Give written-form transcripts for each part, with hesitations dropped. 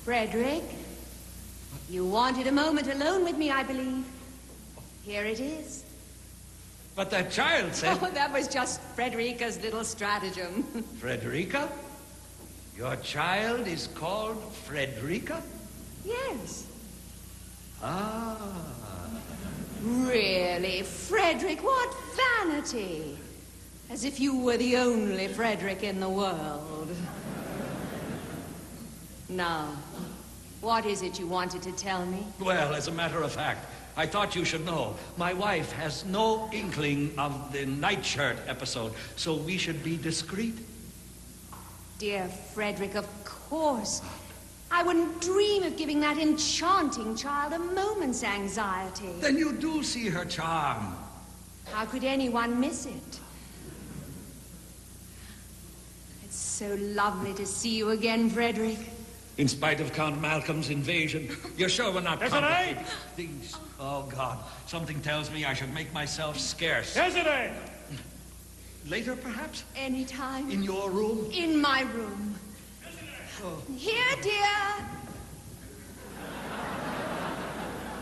Frederik, you wanted a moment alone with me, I believe. Here it is. But that child said... Oh, that was just Fredrika's little stratagem. Fredrika? Your child is called Fredrika? Yes. Ah. Really, Frederik, what vanity. As if you were the only Frederik in the world. Now, what is it you wanted to tell me? Well, as a matter of fact, I thought you should know. My wife has no inkling of the nightshirt episode, so we should be discreet. Dear Frederik, of course. I wouldn't dream of giving that enchanting child a moment's anxiety. Then you do see her charm. How could anyone miss it? It's so lovely to see you again, Frederik. In spite of Count Malcolm's invasion, you're sure we're not Desiree! things? Oh, God. Something tells me I should make myself scarce. Desiree! Later, perhaps? Anytime. In your room? In my room. Oh. Here, dear.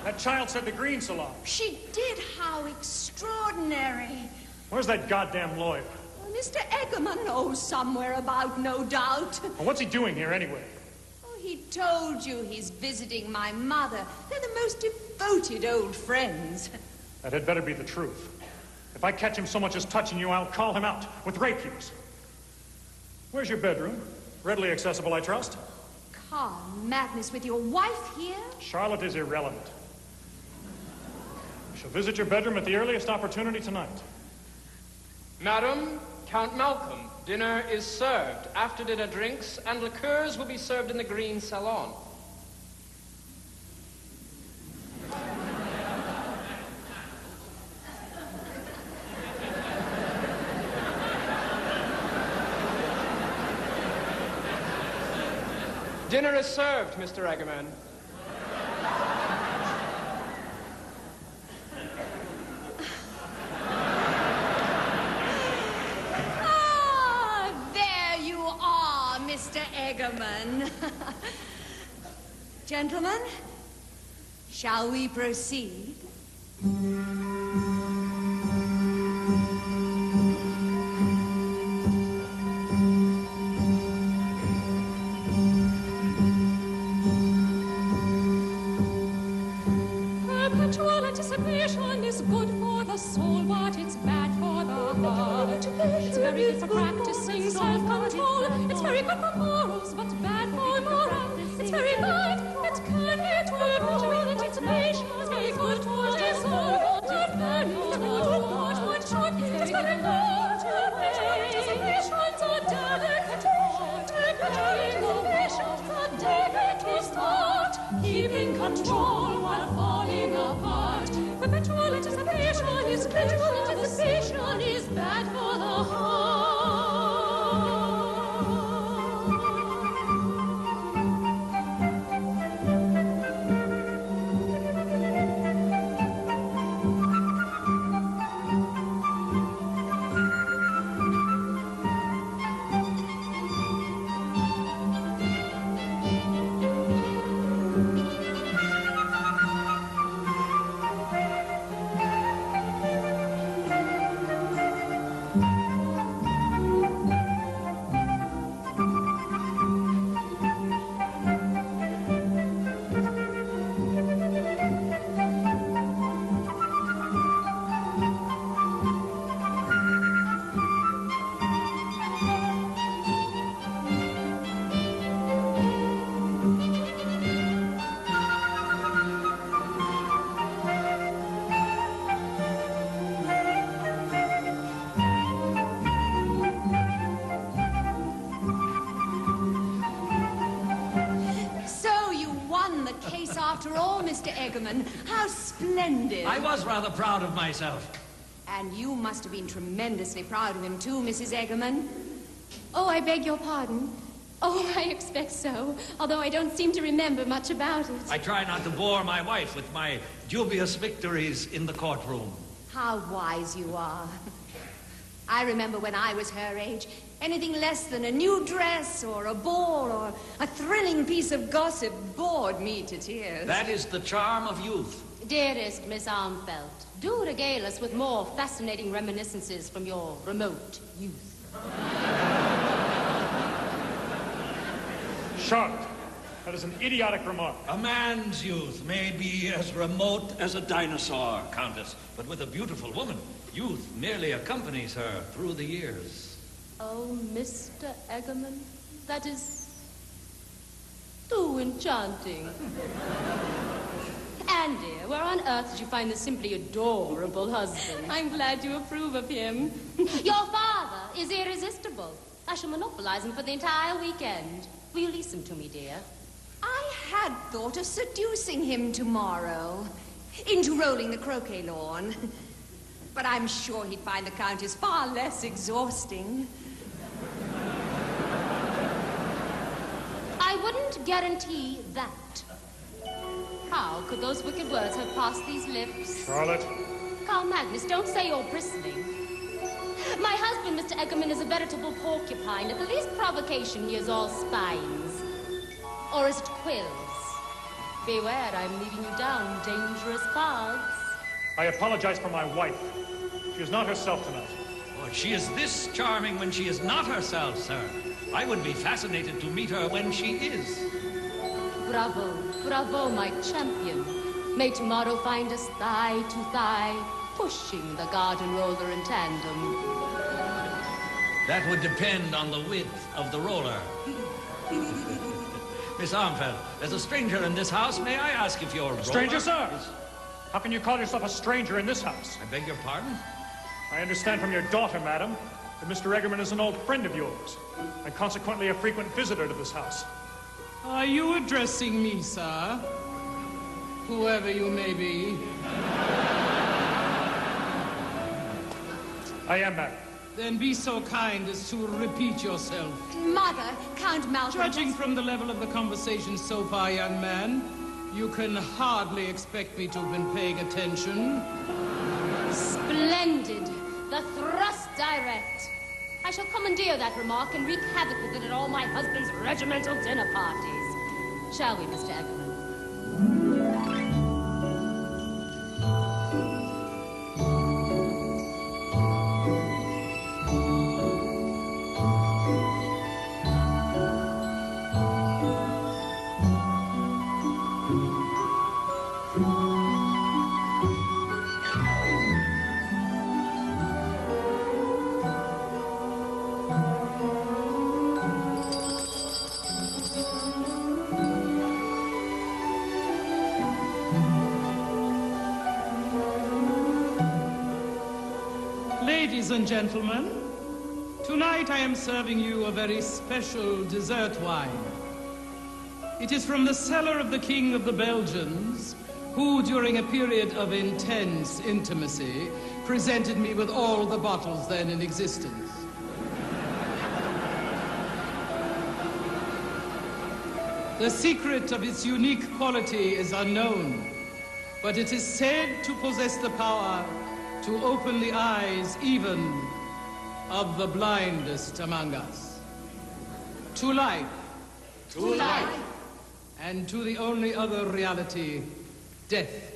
That child said the green salon. She did. How extraordinary. Where's that goddamn lawyer? Well, Mr. Egerman knows somewhere about, no doubt. Well, what's he doing here anyway? Oh, he told you he's visiting my mother. They're the most devoted old friends. That had better be the truth. If I catch him so much as touching you, I'll call him out with rapiers. Where's your bedroom? Readily accessible, I trust? Carl-Magnus, with your wife here? Charlotte is irrelevant. I shall visit your bedroom at the earliest opportunity tonight. Madam, Count Malcom, dinner is served. After dinner drinks and liqueurs will be served in the green salon. Dinner is served, Mr. Egerman. Ah, there you are, Mr. Egerman. Gentlemen, shall we proceed? Perpetual anticipation is good for the soul, but it's bad for the heart. It's very good for practicing self-control. It's very good for morals, but bad for morale. It's very good, it can lead to perpetual anticipation. It's very good for the soul, but very good for what should. It's very good to anticipation's a delicate art. Anticipation's a delicate start. Keeping control while falling apart. Perpetual anticipation is perpetual anticipation is bad for the heart. After all, Mr. Egerman, how splendid. I was rather proud of myself. And you must have been tremendously proud of him too, Mrs. Egerman. Oh, I beg your pardon. Oh, I expect so, although I don't seem to remember much about it. I try not to bore my wife with my dubious victories in the courtroom. How wise you are. I remember when I was her age, anything less than a new dress or a ball or a thrilling piece of gossip bored me to tears. That is the charm of youth. Dearest Miss Armfeldt, do regale us with more fascinating reminiscences from your remote youth. Charlotte, that is an idiotic remark. A man's youth may be as remote as a dinosaur, Countess, but with a beautiful woman, youth merely accompanies her through the years. Oh, Mr. Egerman, that is too enchanting. And dear, where on earth did you find this simply adorable husband? I'm glad you approve of him. Your father is irresistible. I shall monopolize him for the entire weekend. Will you lease him to me, dear? I had thought of seducing him tomorrow into rolling the croquet lawn. But I'm sure he'd find the Countess far less exhausting. I wouldn't guarantee that. How could those wicked words have passed these lips? Charlotte. Carl-Magnus, don't say you're bristling. My husband, Mr. Egerman, is a veritable porcupine. At the least provocation, he is all spines. Or is it quills? Beware, I'm leading you down dangerous paths. I apologize for my wife. She is not herself tonight. Oh, she is this charming when she is not herself, sir. I would be fascinated to meet her when she is. Bravo, bravo, my champion. May tomorrow find us thigh to thigh, pushing the garden roller in tandem. That would depend on the width of the roller. Miss Armfeldt, as a stranger in this house, may I ask if your Stranger, roller sir? How can you call yourself a stranger in this house? I beg your pardon? I understand from your daughter, madam, that Mr. Egerman is an old friend of yours, and consequently a frequent visitor to this house. Are you addressing me, sir? Whoever you may be. I am, madam. Then be so kind as to repeat yourself. Mother, Count Malcom. Judging from the level of the conversation so far, young man, you can hardly expect me to have been paying attention. Splendid. The thrust direct. I shall commandeer that remark and wreak havoc with it at all my husband's regimental dinner parties. Shall we, Mr. Egerman? Ladies and gentlemen, tonight I am serving you a very special dessert wine. It is from the cellar of the King of the Belgians, who, during a period of intense intimacy, presented me with all the bottles then in existence. The secret of its unique quality is unknown, but it is said to possess the power to open the eyes even of the blindest among us. To life. To life. And to the only other reality, death.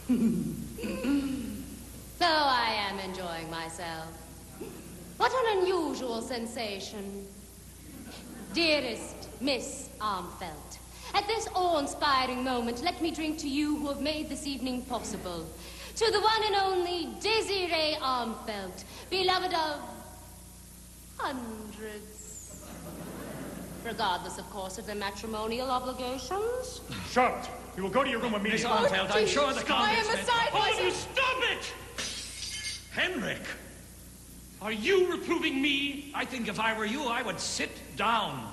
So I am enjoying myself. What an unusual sensation. Dearest Miss Armfeldt, at this awe-inspiring moment, let me drink to you who have made this evening possible. To the one and only Desiree Armfeldt, beloved of hundreds. Regardless, of course, of their matrimonial obligations. Charlotte, you will go to your room Miss immediately. Armfeldt, I'm sure the I am Countess... aside Oh, you stop it! Henrik! Are you reproving me? I think if I were you, I would sit down.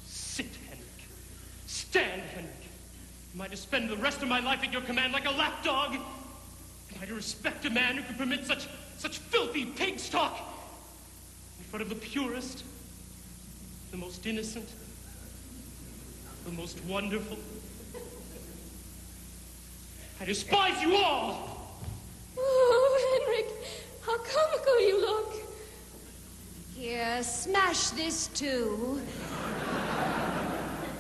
Sit, Henrik. Stand, Henrik. Am I to spend the rest of my life at your command like a lapdog? Am I to respect a man who can permit such filthy pig's talk in front of the purest, the most innocent, the the most wonderful. I despise you all! Oh, Henrik, how comical you look. Here, smash this too.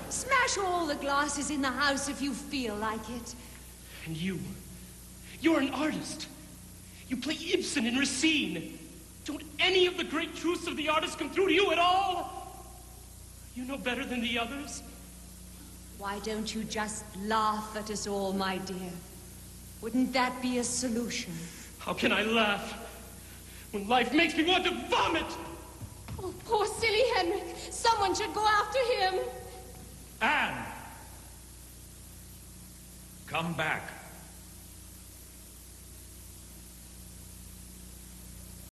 Smash all the glasses in the house if you feel like it. And you're an artist. You play Ibsen and Racine. Don't any of the great truths of the artist come through to you at all? You know better than the others. Why don't you just laugh at us all, my dear? Wouldn't that be a solution? How can I laugh when life makes me want to vomit? Oh, poor silly Henrik. Someone should go after him. Anne! Come back.